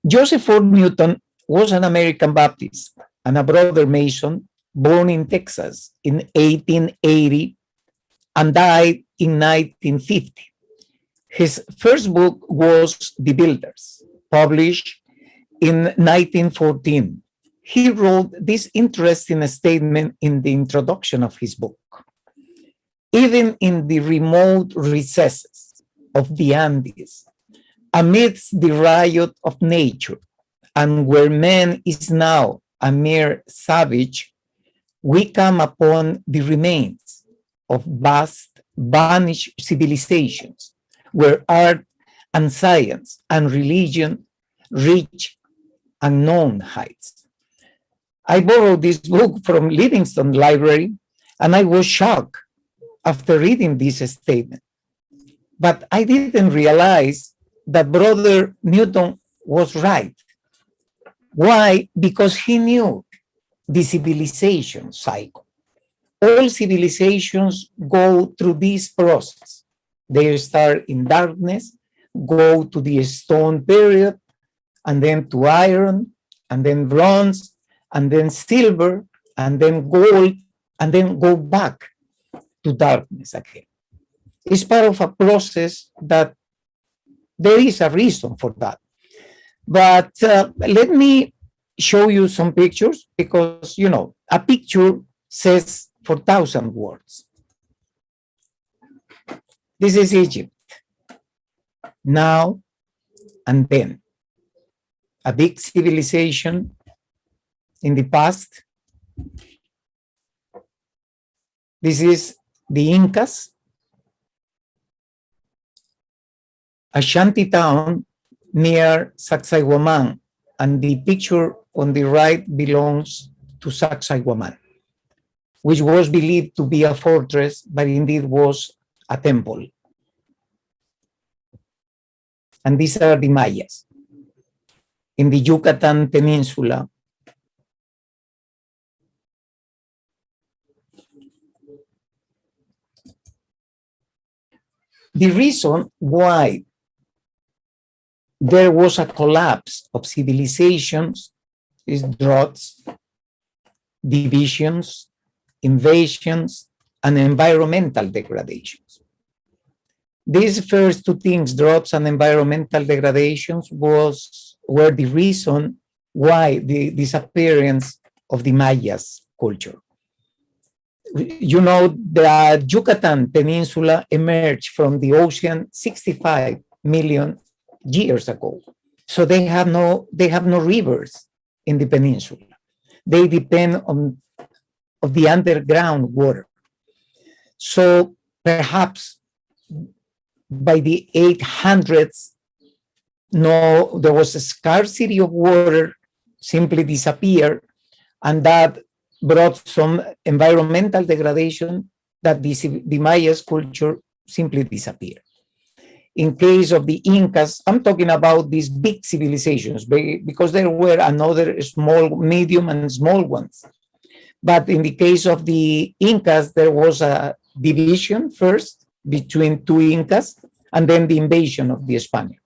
Joseph Ford Newton was an American Baptist and a brother Mason born in Texas in 1880 and died in 1950. His first book was The Builders, published in 1914. He wrote this interesting statement in the introduction of his book. Even in the remote recesses of the Andes, amidst the riot of nature, and where man is now a mere savage, we come upon the remains of vast, vanished civilizations, where art and science and religion reach unknown heights. I borrowed this book from Livingston Library, and I was shocked after reading this statement. But I didn't realize that Brother Newton was right. Why? Because he knew the civilization cycle. All civilizations go through this process. They start in darkness, go to the stone period, and then to iron, and then bronze, and then silver, and then gold, and then go back to darkness again. It's part of a process that there is a reason for that. But let me show you some pictures because, you know, a picture says 4,000 words. This is Egypt, now and then. A big civilization in the past. This is the Incas, a shanty town near Sacsayhuaman, and the picture on the right belongs to Sacsayhuaman, which was believed to be a fortress, but indeed was a temple. And these are the Mayas in the Yucatan Peninsula. The reason why there was a collapse of civilizations is droughts, divisions, invasions, and environmental degradations. These first two things, droughts and environmental degradations, were the reason why the disappearance of the Mayas culture. You know, the Yucatan Peninsula emerged from the ocean 65 million years ago. So they have no rivers in the peninsula. They depend on the underground water. So perhaps by the 800s, there was a scarcity of water, simply disappeared, and that brought some environmental degradation that the Maya's culture simply disappeared. In case of the Incas, I'm talking about these big civilizations because there were another small, medium, and small ones. But in the case of the Incas, there was a division first between two Incas, and then the invasion of the Spaniards.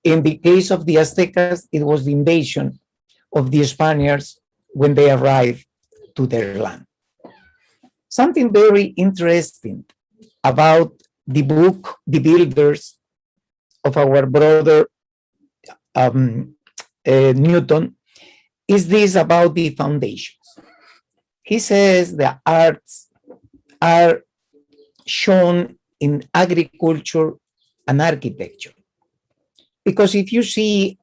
In the case of the Aztecas, it was the invasion of the Spaniards when they arrived to their land. Something very interesting about the book, The Builders, of our brother Newton, is this about the foundations. He says the arts are shown in agriculture and architecture. Because if you see,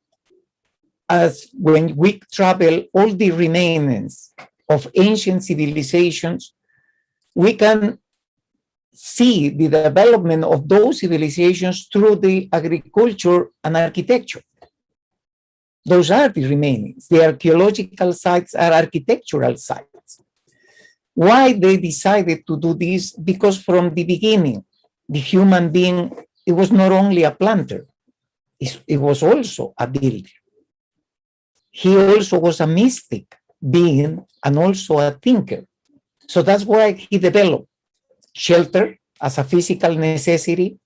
as when we travel all the remains of ancient civilizations, we can see the development of those civilizations through the agriculture and architecture. Those are the remains. The archaeological sites are architectural sites. Why they decided to do this? Because from the beginning, the human being, it was not only a planter, it was also a builder. He also was a mystic being and also a thinker. So that's why he developed shelter as a physical necessity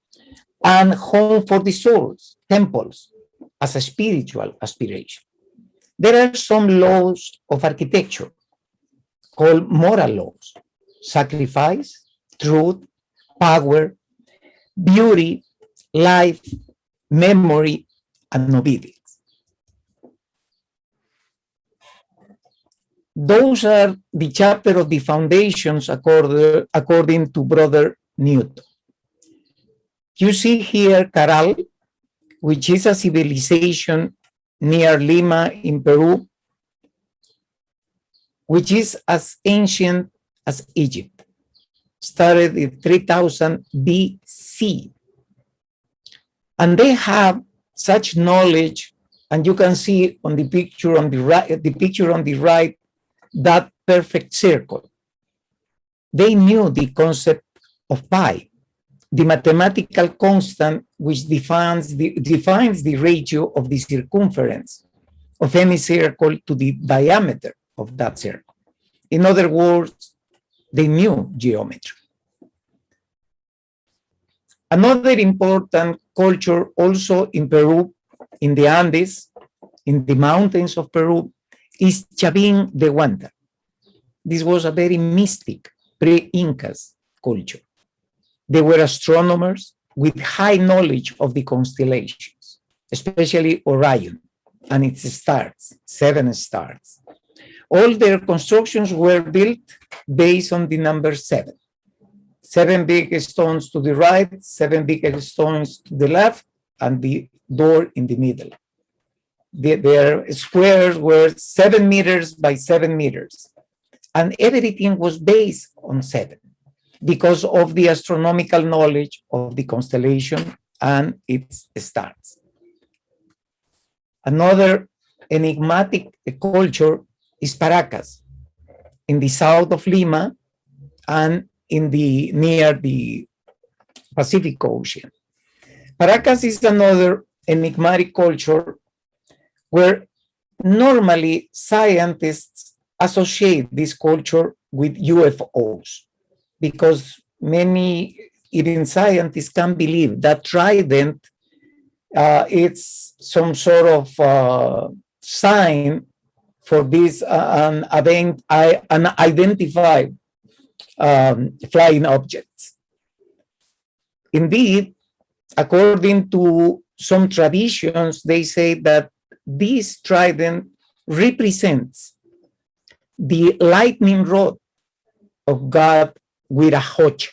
and home for the souls, temples, as a spiritual aspiration. There are some laws of architecture called moral laws: sacrifice, truth, power, beauty, life, memory, and obedience. Those are the chapter of the foundations according to Brother Newton. You see here Caral, which is a civilization near Lima in Peru, which is as ancient as Egypt, started in 3000 BC. And they have such knowledge, and you can see on the picture on the right, that perfect circle. They knew the concept of pi, the mathematical constant which defines the ratio of the circumference of any circle to the diameter of that circle. In other words, they knew geometry. Another important culture also in Peru, in the Andes, in the mountains of Peru, is Chavín de Huanta. This was a very mystic pre-Incas culture. They were astronomers with high knowledge of the constellations, especially Orion and its stars, 7 stars. All their constructions were built based on the number 7. 7 big stones to the right, 7 big stones to the left, and the door in the middle. Their squares were 7 meters by 7 meters. And everything was based on 7 because of the astronomical knowledge of the constellation and its stars. Another enigmatic culture is Paracas, in the south of Lima and near the Pacific Ocean. Paracas is another enigmatic culture where normally scientists associate this culture with UFOs, because many, even scientists, can believe that trident it's some sort of sign for this unidentified flying objects. Indeed, according to some traditions, they say that this trident represents the lightning rod of god Huirahocha,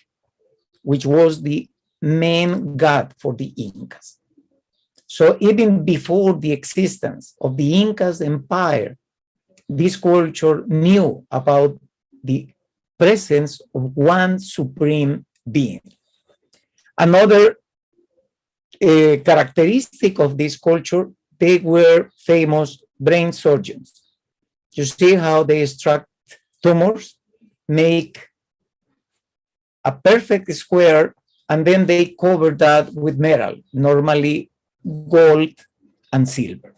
which was the main god for the Incas. So even before the existence of the Incas empire, this culture knew about the presence of one supreme being. Another characteristic of this culture, they were famous brain surgeons. You see how they extract tumors, make a perfect square, and then they cover that with metal, normally gold and silver.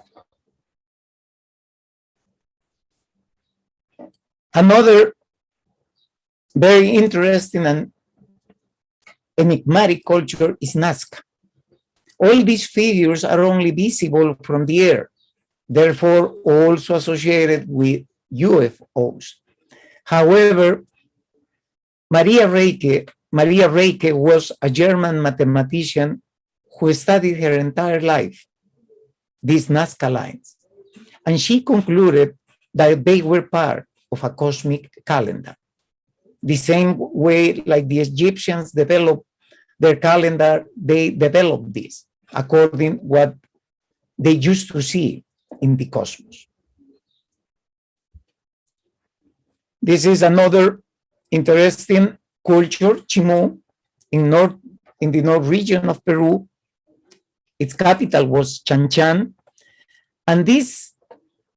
Another very interesting and enigmatic culture is Nazca. All these figures are only visible from the air, therefore also associated with UFOs. However, Maria Reike was a German mathematician who studied her entire life these Nazca lines, and she concluded that they were part of a cosmic calendar. The same way like the Egyptians developed their calendar, they developed this according to what they used to see in the cosmos. This is another interesting culture, Chimu, in the north region of Peru. Its capital was Chanchan, and this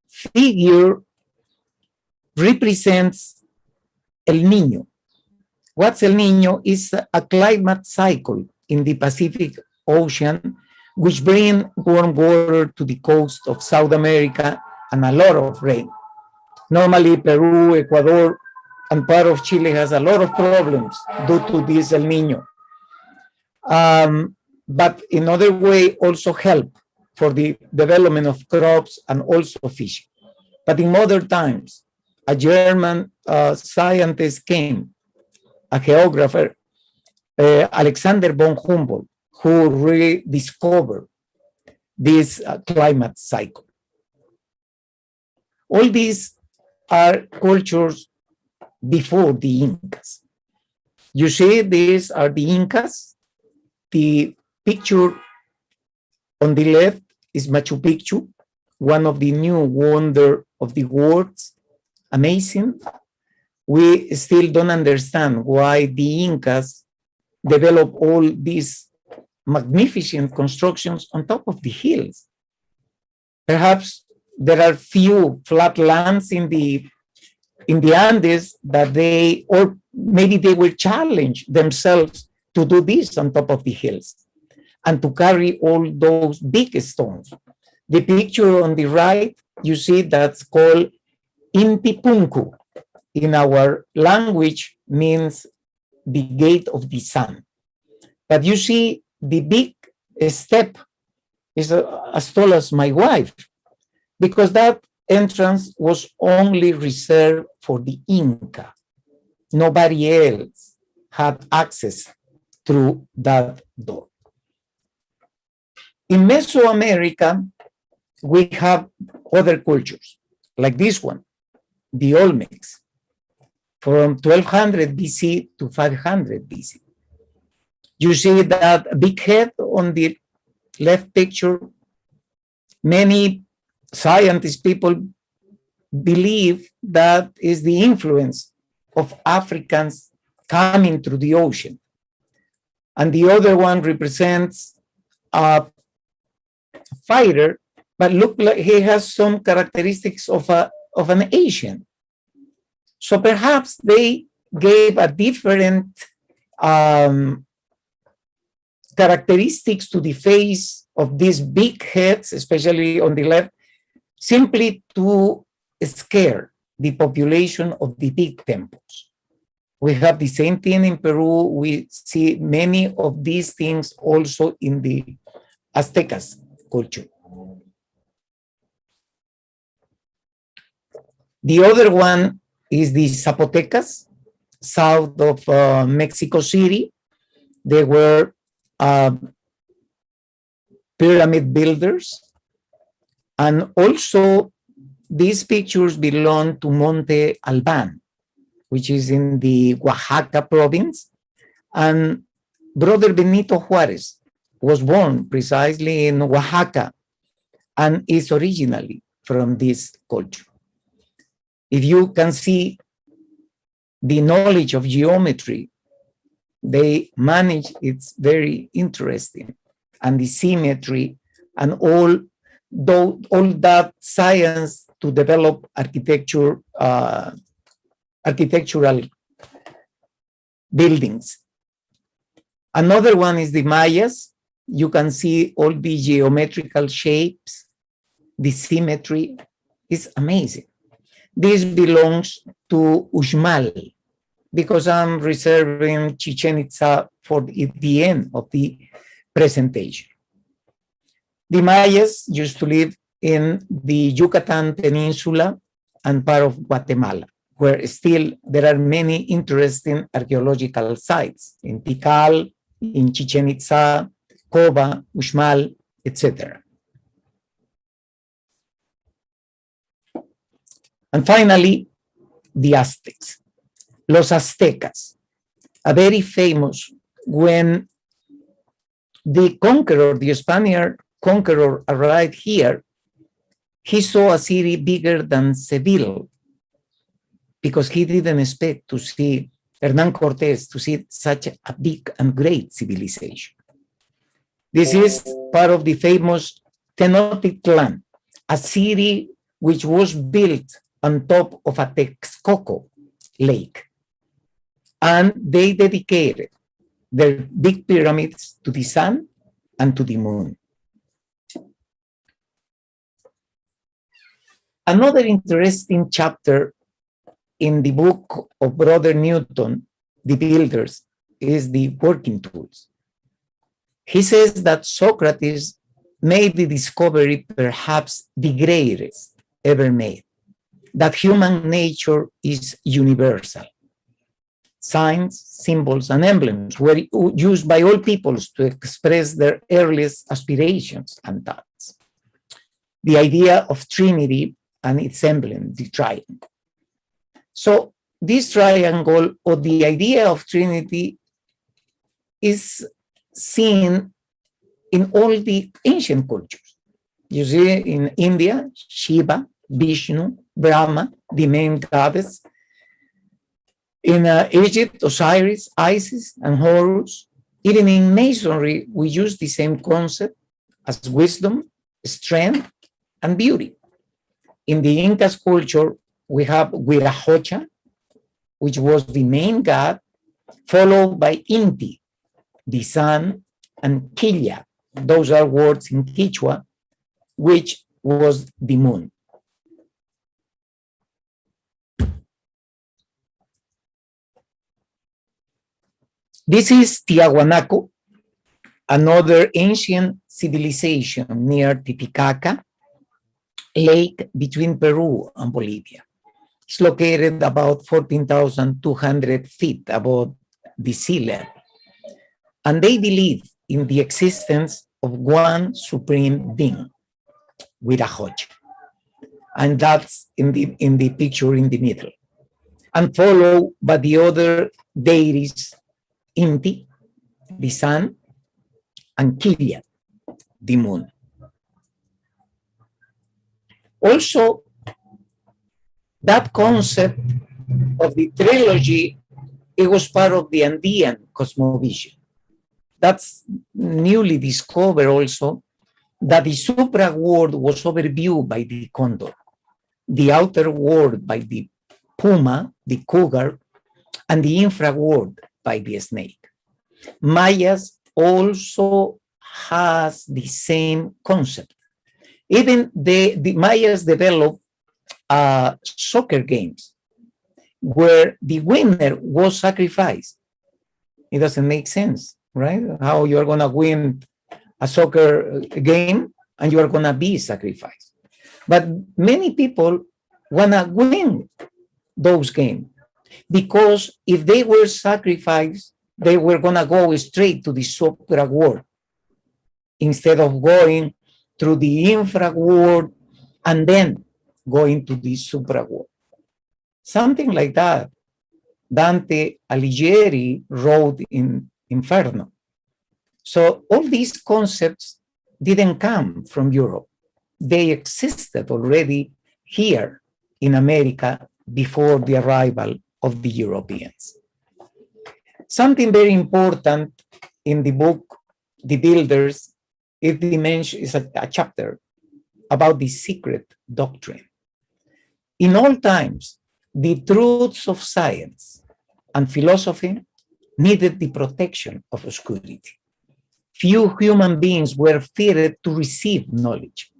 figure represents El Niño. What's El Niño? Is a climate cycle in the Pacific Ocean, which bring warm water to the coast of South America and a lot of rain. Normally, Peru, Ecuador, and part of Chile has a lot of problems due to this El Niño. But in other way, also help for the development of crops and also fishing. But in modern times, a German scientist came, a geographer, Alexander von Humboldt, who rediscovered this climate cycle. All these are cultures before the Incas. You see, these are the Incas. The picture on the left is Machu Picchu, one of the new wonder of the world. Amazing. We still don't understand why the Incas developed all these magnificent constructions on top of the hills. Perhaps there are few flat lands in the Andes that they, or maybe they will challenge themselves to do this on top of the hills and to carry all those big stones. The picture on the right, you see that's called Intipunku. In our language means the gate of the sun. But you see the big step is as tall as my wife, because that entrance was only reserved for the Inca. Nobody else had access through that door. In Mesoamerica, we have other cultures, like this one, the Olmecs, from 1200 BC to 500 BC. You see that big head on the left picture. Many scientist people believe that is the influence of Africans coming through the ocean. And the other one represents a fighter, but look like he has some characteristics of an Asian. So perhaps they gave a different characteristics to the face of these big heads, especially on the left, simply to scare the population of the big temples. We have the same thing in Peru. We see many of these things also in the Aztecas culture. The other one is the Zapotecas, south of Mexico City. They were pyramid builders. And also, these pictures belong to Monte Alban, which is in the Oaxaca province. And Brother Benito Juarez was born precisely in Oaxaca and is originally from this culture. If you can see the knowledge of geometry they manage, it's very interesting. And the symmetry and all that science to develop architecture, architectural buildings. Another one is the Mayas. You can see all the geometrical shapes. The symmetry is amazing. This belongs to Uxmal, because I'm reserving Chichen Itza for the end of the presentation. The Mayas used to live in the Yucatan Peninsula and part of Guatemala, where still there are many interesting archaeological sites in Tikal, in Chichen Itza, Coba, Uxmal, etc. And finally, the Aztecs. Los Aztecas, a very famous, when the conqueror, the Spaniard conqueror arrived here, he saw a city bigger than Seville because he didn't expect to see Hernán Cortés to see such a big and great civilization. This is part of the famous Tenochtitlan, a city which was built on top of a Texcoco lake. And they dedicated their big pyramids to the sun and to the moon. Another interesting chapter in the book of Brother Newton, The Builders, is the working tools. He says that Socrates made the discovery, perhaps the greatest ever made, that human nature is universal. Signs, symbols, and emblems were used by all peoples to express their earliest aspirations and thoughts. The idea of Trinity and its emblem, the triangle. So this triangle, or the idea of Trinity, is seen in all the ancient cultures. You see in India, Shiva, Vishnu, Brahma, the main goddess. In Egypt, Osiris, Isis, and Horus. Even in Masonry, we use the same concept as wisdom, strength, and beauty. In the Incas culture, we have Huiracocha, which was the main god, followed by Inti, the sun, and Quilla. Those are words in Quechua, which was the moon. This is Tiahuanaco, another ancient civilization near Titicaca Lake between Peru and Bolivia. It's located about 14,200 feet above the sea level. And they believe in the existence of one supreme being, Huiracocha. And that's in the picture in the middle. And followed by the other deities, Inti, the sun, and Quilla, the moon. Also, that concept of the trilogy, it was part of the Andean cosmovision. That's newly discovered also, that the supra world was overviewed by the condor, the outer world by the puma, the cougar, and the infra world by the snake. Mayas also has the same concept. Even the Mayas developed soccer games where the winner was sacrificed. It doesn't make sense, right? How you're gonna win a soccer game and you are gonna be sacrificed. But many people wanna win those games, because if they were sacrificed, they were gonna go straight to the supra world instead of going through the infra world and then going to the supra world. Something like that Dante Alighieri wrote in Inferno. So all these concepts didn't come from Europe. They existed already here in America before the arrival of the Europeans. Something very important in the book, The Builders, is a chapter about the secret doctrine. In all times, the truths of science and philosophy needed the protection of obscurity. Few human beings were fitted to receive knowledge.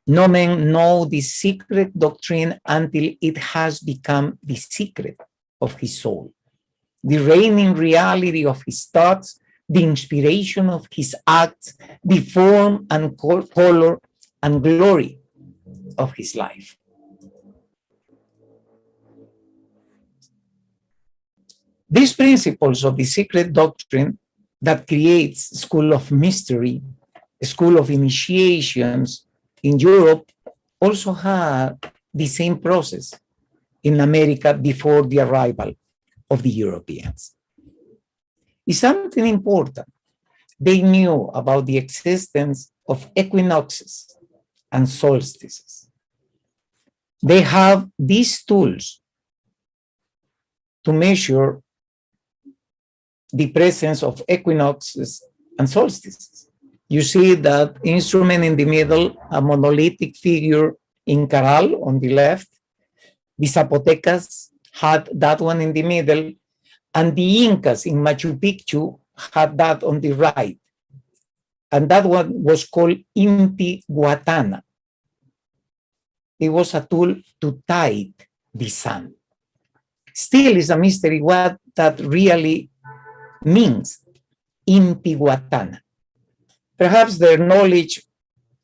No man knows the secret doctrine until it has become the secret of his soul, the reigning reality of his thoughts, the inspiration of his acts, the form and color and glory of his life. These principles of the secret doctrine that creates school of mystery, a school of initiations in Europe, also had the same process in America before the arrival of the Europeans. It's something important. They knew about the existence of equinoxes and solstices. They have these tools to measure the presence of equinoxes and solstices. You see that instrument in the middle, a monolithic figure in Caral on the left. The Zapotecas had that one in the middle, and the Incas in Machu Picchu had that on the right. And that one was called Intihuatana. It was a tool to tide the sun. Still is a mystery what that really means, Intihuatana. Perhaps their knowledge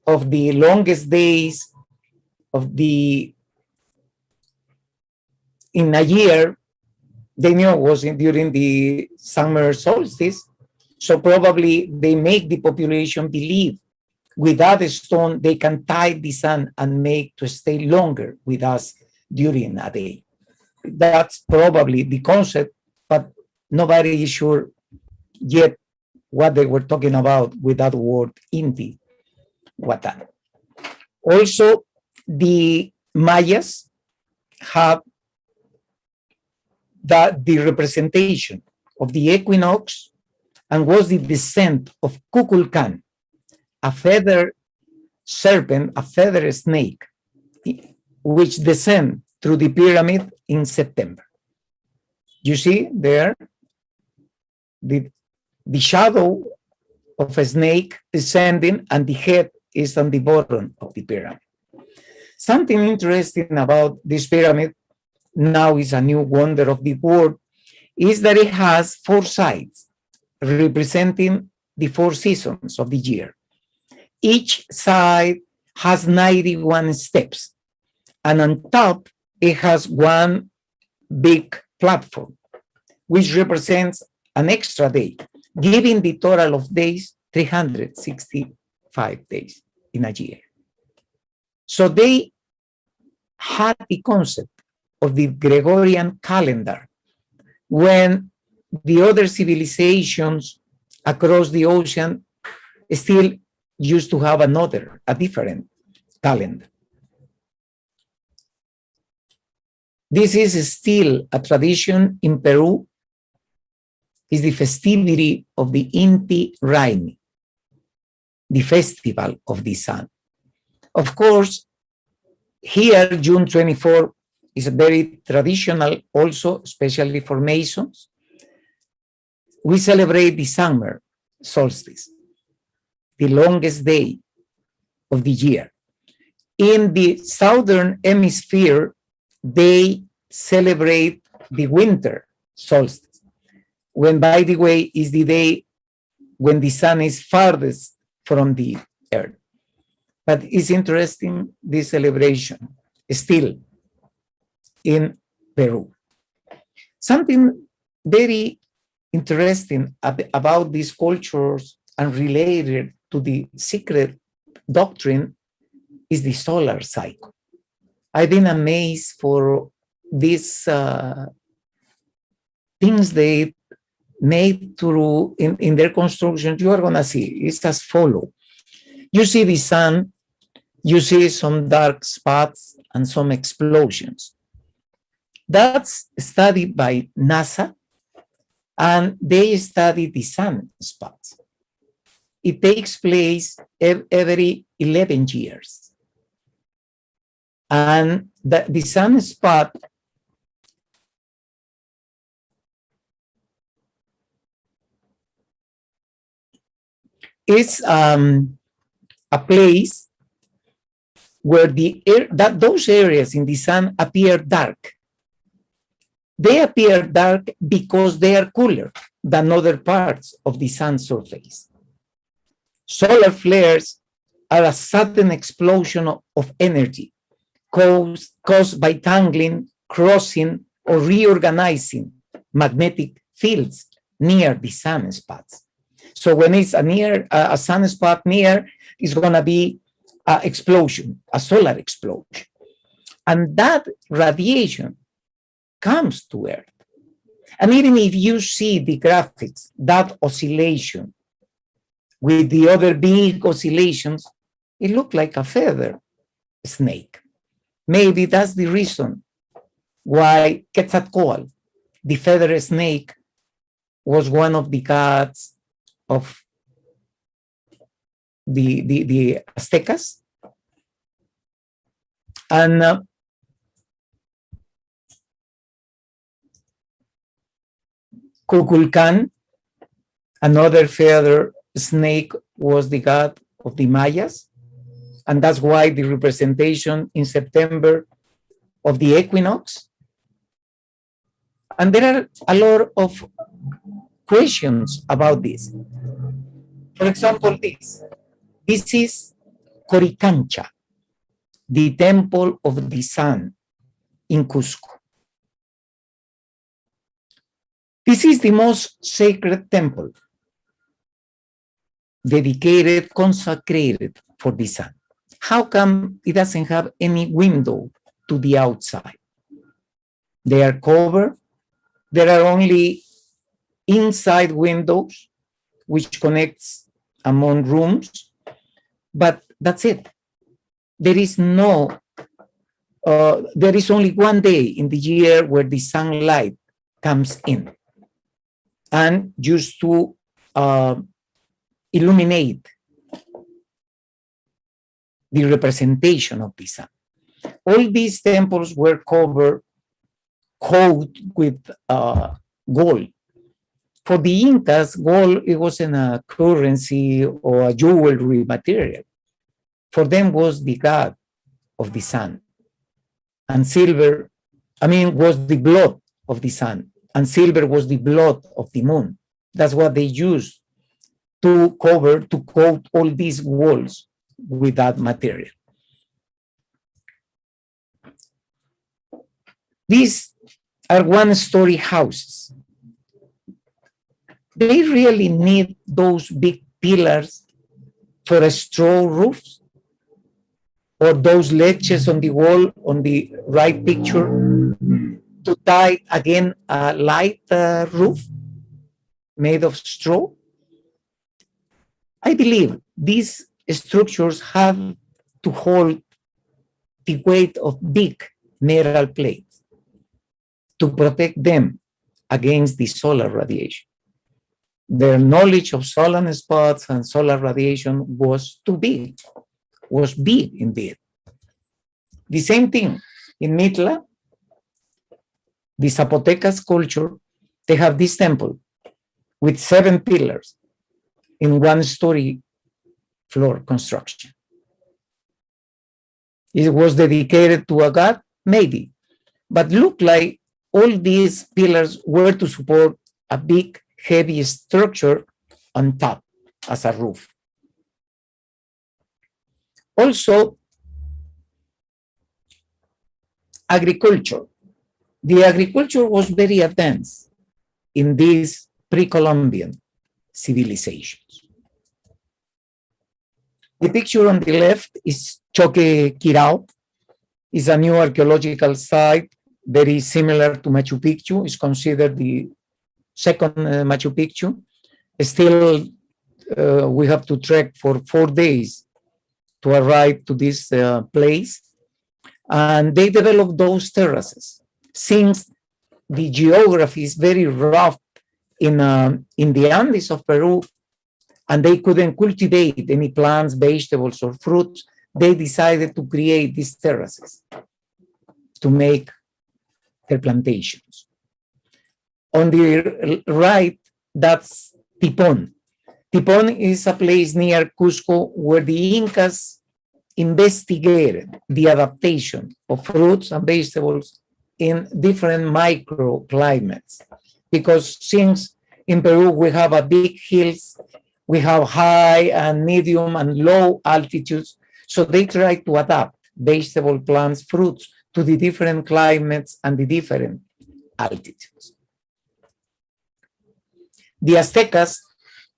of the longest days in a year, they knew it was during the summer solstice. So probably they make the population believe without a stone, they can tie the sun and make to stay longer with us during a day. That's probably the concept, but nobody is sure yet what they were talking about with that word Inti. Watan. Also, the Mayas have the representation of the equinox and was the descent of Kukulkan, a feather serpent, a feather snake, which descend through the pyramid in September. You see there the shadow of a snake descending and the head is on the bottom of the pyramid. Something interesting about this pyramid, now is a new wonder of the world, is that it has 4 sides representing the 4 seasons of the year. Each side has 91 steps, and on top it has one big platform, which represents an extra day, giving the total of days 365 days in a year. So they had the concept of the Gregorian calendar when the other civilizations across the ocean still used to have a different calendar. This is still a tradition in Peru, is the festivity of the Inti Raymi, the festival of the sun. Of course, here, June 24 is very traditional also, especially for Masons. We celebrate the summer solstice, the longest day of the year. In the southern hemisphere, they celebrate the winter solstice, when, by the way, is the day when the sun is farthest from the earth. But it's interesting, this celebration still in Peru. Something very interesting about these cultures and related to the secret doctrine is the solar cycle. I've been amazed for these things they made through in their construction. You are going to see it's as follows. You see the sun, you see some dark spots and some explosions. That's studied by NASA, and they study the sunspots. It takes place every 11 years. And the sunspot is a place where those areas in the sun appear dark. They appear dark because they are cooler than other parts of the sun's surface. Solar flares are a sudden explosion of energy caused by tangling, crossing, or reorganizing magnetic fields near the sunspots. So when it's a sunspot near, it's going to be an explosion, a solar explosion. And that radiation comes to Earth. And even if you see the graphics, that oscillation with the other big oscillations, it looked like a feather snake. Maybe that's the reason why Quetzalcoatl, the feather snake, was one of the gods of the Aztecas. And Kukulkan, another feather snake, was the god of the Mayas. And that's why the representation in September of the equinox. And there are a lot of questions about this. For example, this is Coricancha, the temple of the sun in Cusco. This is the most sacred temple, dedicated, consecrated for the sun. How come it doesn't have any window to the outside? They are covered. There are only inside windows, which connects among rooms, but that's it. There is no, there is only one day in the year where the sunlight comes in and used to illuminate the representation of the sun. All these temples were covered with gold. For the Incas, gold, it wasn't a currency or a jewelry material. For them was the god of the sun. And silver, was the blood of the sun. And silver was the blood of the moon. That's what they used to coat all these walls with that material. These are one-story houses. They really need those big pillars for a straw roofs, or those ledges on the wall on the right picture to tie again a light roof made of straw. I believe these structures have to hold the weight of big metal plates to protect them against the solar radiation. Their knowledge of solar spots and solar radiation was too big, was big indeed. The same thing in Mitla, the Zapotecas culture, they have this temple with 7 pillars in one-story floor construction. It was dedicated to a god? Maybe. But looked like all these pillars were to support a big, heavy structure on top as a roof. Also, agriculture. The agriculture was very advanced in these pre-Columbian civilizations. The picture on the left is Choquequirao. It's a new archaeological site, very similar to Machu Picchu. It's considered the second Machu Picchu. Still, we have to trek for 4 days to arrive to this place. And they developed those terraces. Since the geography is very rough in the Andes of Peru, and they couldn't cultivate any plants, vegetables, or fruits, they decided to create these terraces to make their plantations. On the right, that's Tipon. Tipon is a place near Cusco where the Incas investigated the adaptation of fruits and vegetables in different microclimates. Because since in Peru we have a big hills, we have high and medium and low altitudes, so they try to adapt vegetable, plants, fruits to the different climates and the different altitudes. The Aztecas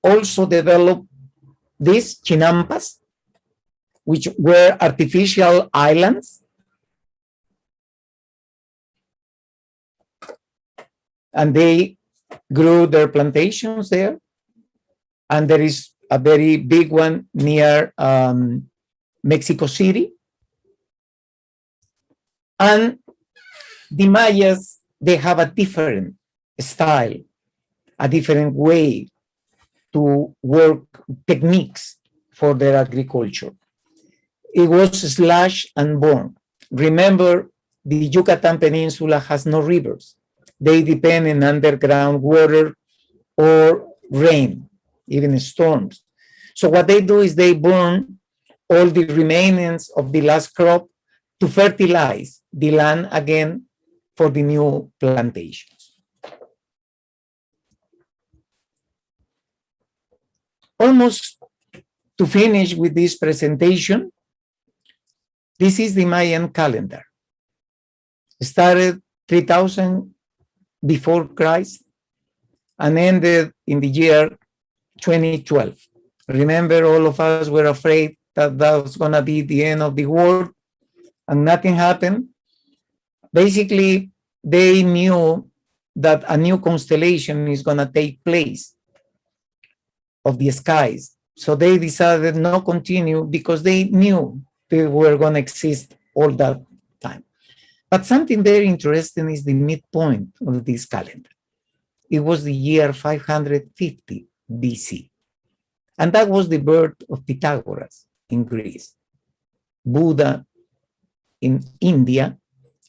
also developed these Chinampas, which were artificial islands. And they grew their plantations there. And there is a very big one near Mexico City. And the Mayas, they have a different style, a different way to work, techniques for their agriculture. It was slash and burn. Remember, the Yucatan Peninsula has no rivers. They depend on underground water or rain, even storms. So what they do is they burn all the remains of the last crop to fertilize the land again for the new plantations. Almost to finish with this presentation, This is the Mayan calendar. It started 3000 before Christ and ended in the year 2012. Remember, all of us were afraid that that was going to be the end of the world, and nothing happened. Basically, they knew that a new constellation is going to take place of the skies. So they decided not continue because they knew they were going to exist all that time. But something very interesting is the midpoint of this calendar. It was the year 550 BC. And that was the birth of Pythagoras in Greece, Buddha in India,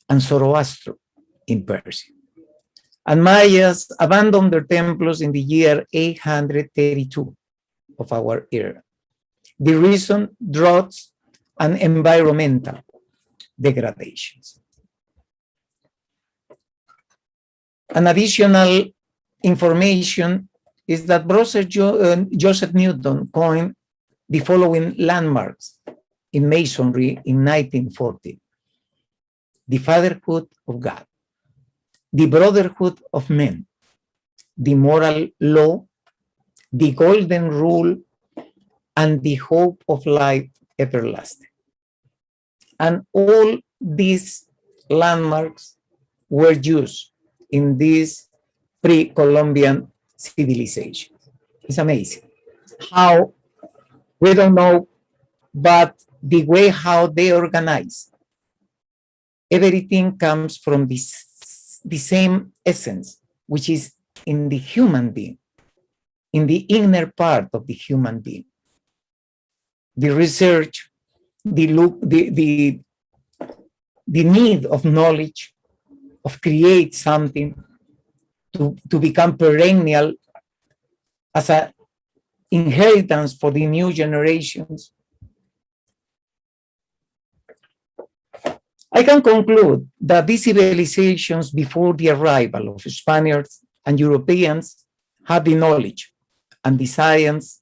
and Zoroaster in Persia. And Mayas abandoned their temples in the year 832 of our era. The reason, droughts and environmental degradations. An additional information is that Professor Joseph Newton coined the following landmarks in Masonry in 1940. The fatherhood of God, the brotherhood of men, the moral law, the golden rule, and the hope of life everlasting. And all these landmarks were used in this pre-Columbian civilization. It's amazing how, we don't know, but the way how they organize, everything comes from the same essence, which is in the human being, in the inner part of the human being. The research, the need of knowledge, of create something to become perennial as an inheritance for the new generations. I can conclude that these civilizations before the arrival of Spaniards and Europeans had the knowledge and the science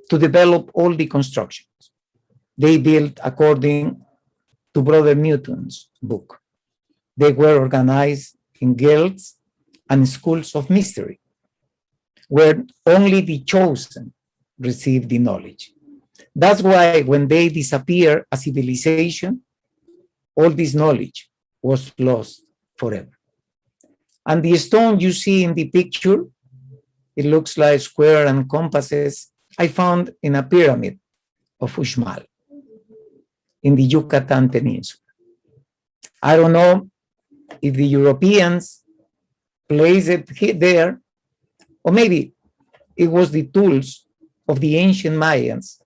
to develop all the constructions. They built according to Brother Newton's book. They were organized in guilds and schools of mystery, where only the chosen received the knowledge. That's why when they disappear as civilization, all this knowledge was lost forever. And the stone you see in the picture, it looks like square and compasses, I found in a pyramid of Uxmal in the Yucatan Peninsula. I don't know if the Europeans placed it there, or maybe it was the tools of the ancient Mayans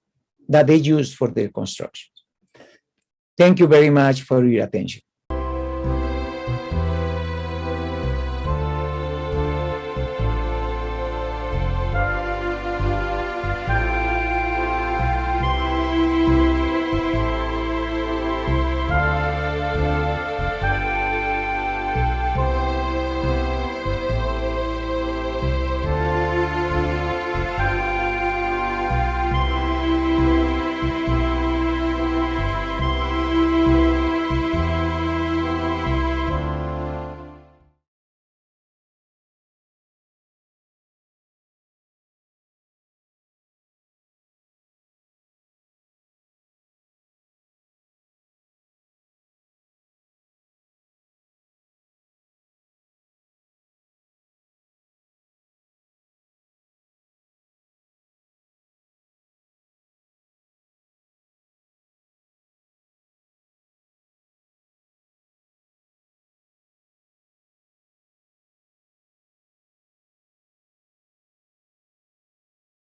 that they used for their construction. Thank you very much for your attention.